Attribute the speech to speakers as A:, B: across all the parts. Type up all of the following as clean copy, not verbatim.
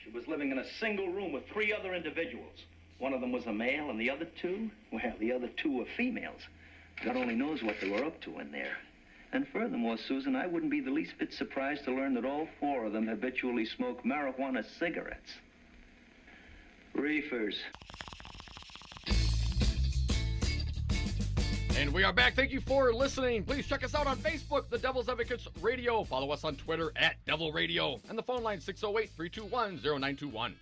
A: She was living in a single room with 3 other individuals. One of them was a male, and the other 2, well, the other 2 were females. God only knows what they were up to in there. And furthermore, Susan, I wouldn't be the least bit surprised to learn that all 4 of them habitually smoke marijuana cigarettes. Reefers.
B: And we are back. Thank you for listening. Please check us out on Facebook, The Devil's Advocates Radio. Follow us on Twitter @Devil Radio. And the phone line 608-321-0921.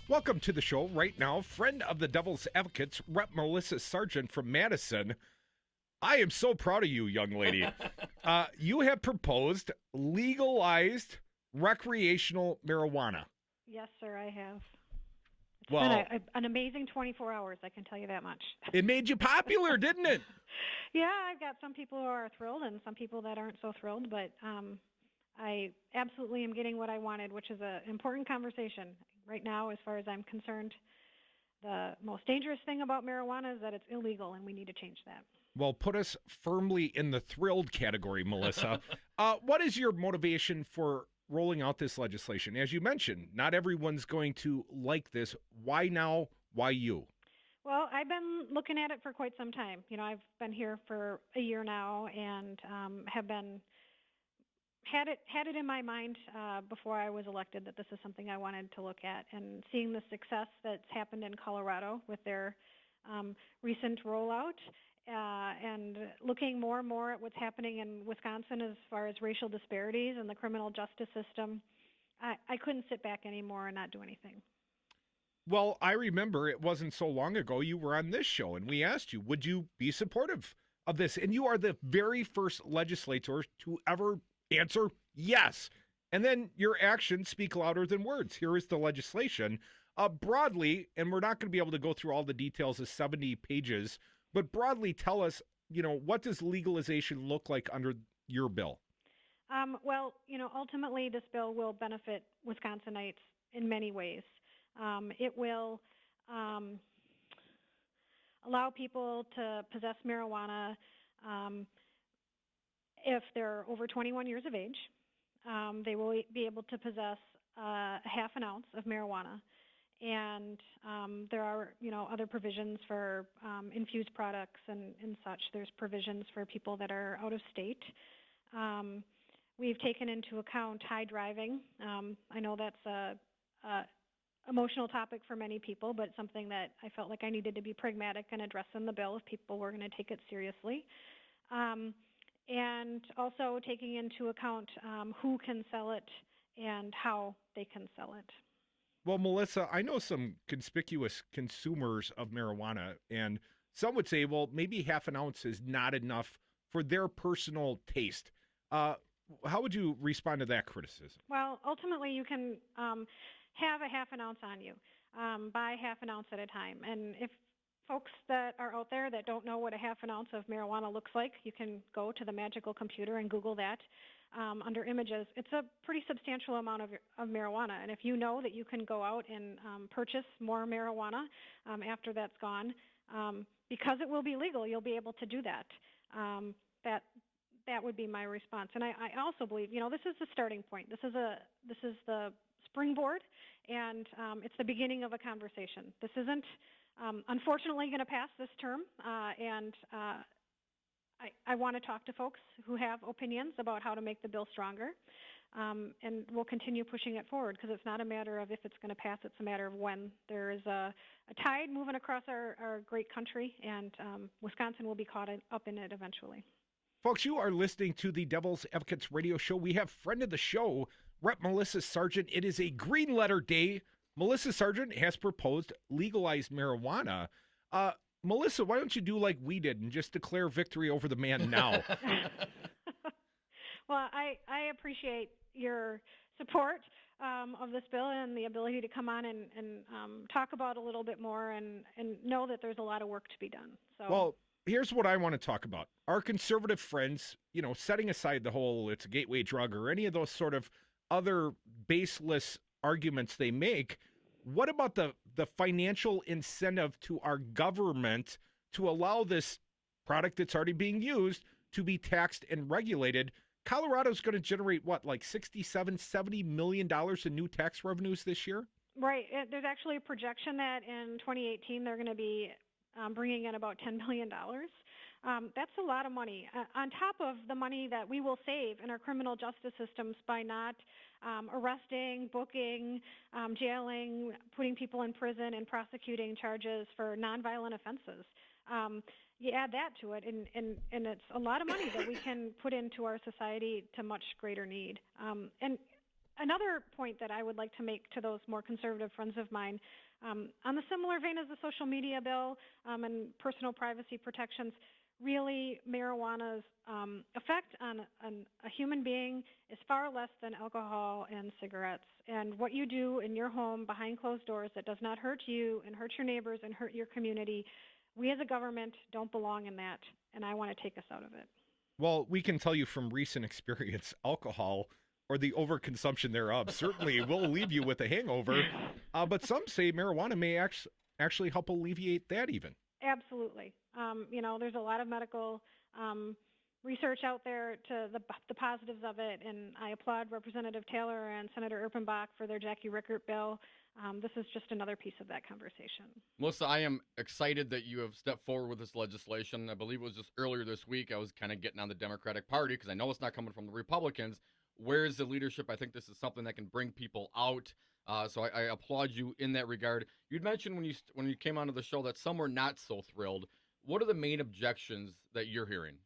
C: Welcome to the show right now. Friend of the Devil's Advocates, Rep. Melissa Sargent from Madison. I am so proud of you, young lady. You have proposed legalized recreational marijuana.
D: Yes, sir, I have. It's
C: Well,
D: been an amazing 24 hours, I can tell you that much.
C: It made you popular, didn't it?
D: Yeah, I've got some people who are thrilled and some people that aren't so thrilled, but I absolutely am getting what I wanted, which is an important conversation. Right now, as far as I'm concerned, the most dangerous thing about marijuana is that it's illegal, and we need to change that.
C: Well, put us firmly in the thrilled category, Melissa. What is your motivation for rolling out this legislation? As you mentioned, not everyone's going to like this. Why now? Why you?
D: Well, I've been looking at it for quite some time. You know, I've been here for a year now and have been had it in my mind before I was elected that this is something I wanted to look at, and seeing the success that's happened in Colorado with their recent rollout, and looking more and more at what's happening in Wisconsin as far as racial disparities and the criminal justice system, I couldn't sit back anymore and not do anything.
C: Well, I remember it wasn't so long ago you were on this show, and we asked you, would you be supportive of this? And you are the very first legislator to ever answer yes. And then your actions speak louder than words. Here is the legislation. Broadly, and we're not going to be able to go through all the details of 70 pages, but broadly tell us, what does legalization look like under your bill?
D: Well, ultimately this bill will benefit Wisconsinites in many ways. It will allow people to possess marijuana if they're over 21 years of age. They will be able to possess half an ounce of marijuana. And there are, other provisions for infused products and such. There's provisions for people that are out of state. We've taken into account high driving. I know that's a emotional topic for many people, but something that I felt like I needed to be pragmatic and address in the bill if people were going to take it seriously. And also taking into account who can sell it and how they can sell it.
C: Well, Melissa, I know some conspicuous consumers of marijuana, and some would say, well, maybe half an ounce is not enough for their personal taste. How would you respond to that criticism?
D: Well, ultimately, you can have a half an ounce on you. Buy half an ounce at a time. And if folks that are out there that don't know what a half an ounce of marijuana looks like, you can go to the magical computer and Google that. Under images, it's a pretty substantial amount of marijuana. And if you know that you can go out and purchase more marijuana after that's gone, because it will be legal, you'll be able to do that. That would be my response. And I also believe, this is the starting point. This is the springboard, and it's the beginning of a conversation. This isn't, unfortunately, going to pass this term, and I want to talk to folks who have opinions about how to make the bill stronger, and we'll continue pushing it forward because it's not a matter of if it's going to pass, it's a matter of when. There is a tide moving across our great country, and Wisconsin will be caught up in it eventually.
C: Folks, you are listening to the Devil's Advocates radio show. We have friend of the show, Rep. Melissa Sargent. It is a green letter day. Melissa Sargent has proposed legalized marijuana. Melissa, why don't you do like we did and just declare victory over the man now?
D: Well, I appreciate your support of this bill and the ability to come on and talk about a little bit more and know that there's a lot of work to be done. So. Well,
C: here's what I want to talk about. Our conservative friends, setting aside the whole it's a gateway drug or any of those sort of other baseless arguments they make, what about the financial incentive to our government to allow this product that's already being used to be taxed and regulated? Colorado's going to generate what, like $67-70 million in new tax revenues this year?
D: Right. There's actually a projection that in 2018 they're going to be bringing in about $10 million. That's a lot of money, on top of the money that we will save in our criminal justice systems by not arresting, booking, jailing, putting people in prison, and prosecuting charges for nonviolent offenses. You add that to it, and it's a lot of money that we can put into our society to much greater need. And another point that I would like to make to those more conservative friends of mine, on the similar vein as the social media bill and personal privacy protections, really marijuana's effect on a human being is far less than alcohol and cigarettes. And what you do in your home behind closed doors that does not hurt you and hurt your neighbors and hurt your community, we as a government don't belong in that, and I want to take us out of it.
C: Well, we can tell you from recent experience, alcohol or the overconsumption thereof certainly will leave you with a hangover. But some say marijuana may actually help alleviate that even.
D: Absolutely. There's a lot of medical research out there to the positives of it, and I applaud Representative Taylor and Senator Erpenbach for their Jackie Rickert bill. This is just another piece of that conversation.
B: Melissa, I am excited that you have stepped forward with this legislation. I believe it was just earlier this week. I was kind of getting on the Democratic Party because I know it's not coming from the Republicans. Where's the leadership? I think this is something that can bring people out. So I applaud you in that regard. You'd mentioned when you came onto the show that some were not so thrilled. What are the main objections that you're hearing?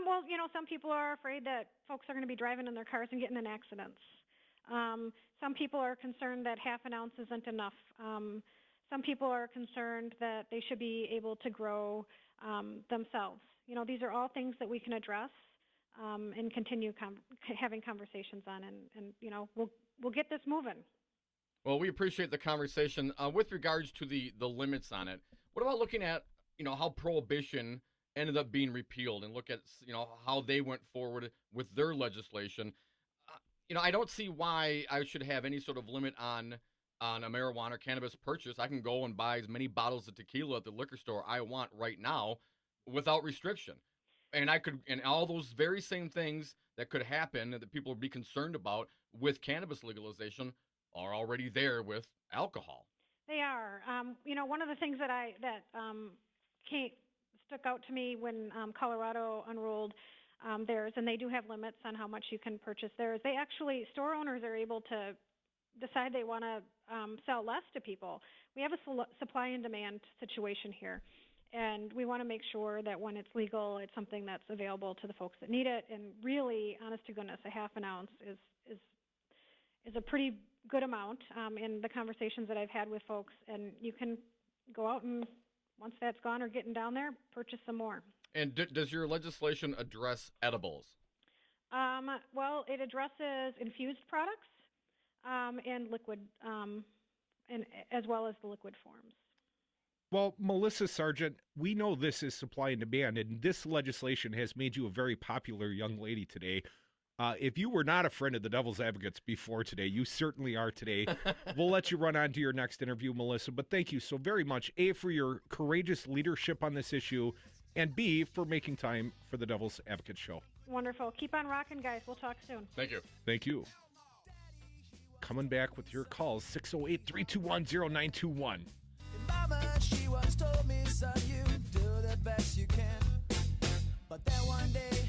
D: Well, some people are afraid that folks are going to be driving in their cars and getting in accidents. Some people are concerned that half an ounce isn't enough. Some people are concerned that they should be able to grow themselves. These are all things that we can address and continue having conversations on, and we'll get this moving.
B: Well, we appreciate the conversation. With regards to the limits on it, what about looking at how prohibition ended up being repealed, and look at how they went forward with their legislation? I don't see why I should have any sort of limit on a marijuana or cannabis purchase. I can go and buy as many bottles of tequila at the liquor store I want right now without restriction. And all those very same things that could happen that people would be concerned about with cannabis legalization are already there with alcohol.
D: They are. One of the things that stuck out to me when Colorado unrolled theirs, and they do have limits on how much you can purchase theirs. They actually, store owners are able to decide they want to sell less to people. We have a supply and demand situation here, and we want to make sure that when it's legal, it's something that's available to the folks that need it. And really, honest to goodness, a half an ounce is a pretty good amount in the conversations that I've had with folks, and you can go out and, once that's gone or getting down there, purchase some more.
B: And does your legislation address edibles?
D: Well, it addresses infused products and liquid, and as well as the liquid forms.
C: Well, Melissa Sargent, we know this is supply and demand, and this legislation has made you a very popular young lady today. If you were not a friend of the Devil's Advocates before today, you certainly are today. We'll let you run on to your next interview, Melissa, but thank you so very much, A, for your courageous leadership on this issue, and B, for making time for the Devil's Advocate Show.
D: Wonderful. Keep on rocking, guys. We'll talk soon.
B: Thank you.
C: Thank you. Coming back with your calls, 608-321-0921.
E: Mama, she once told me, son, you do the best you can. But then one day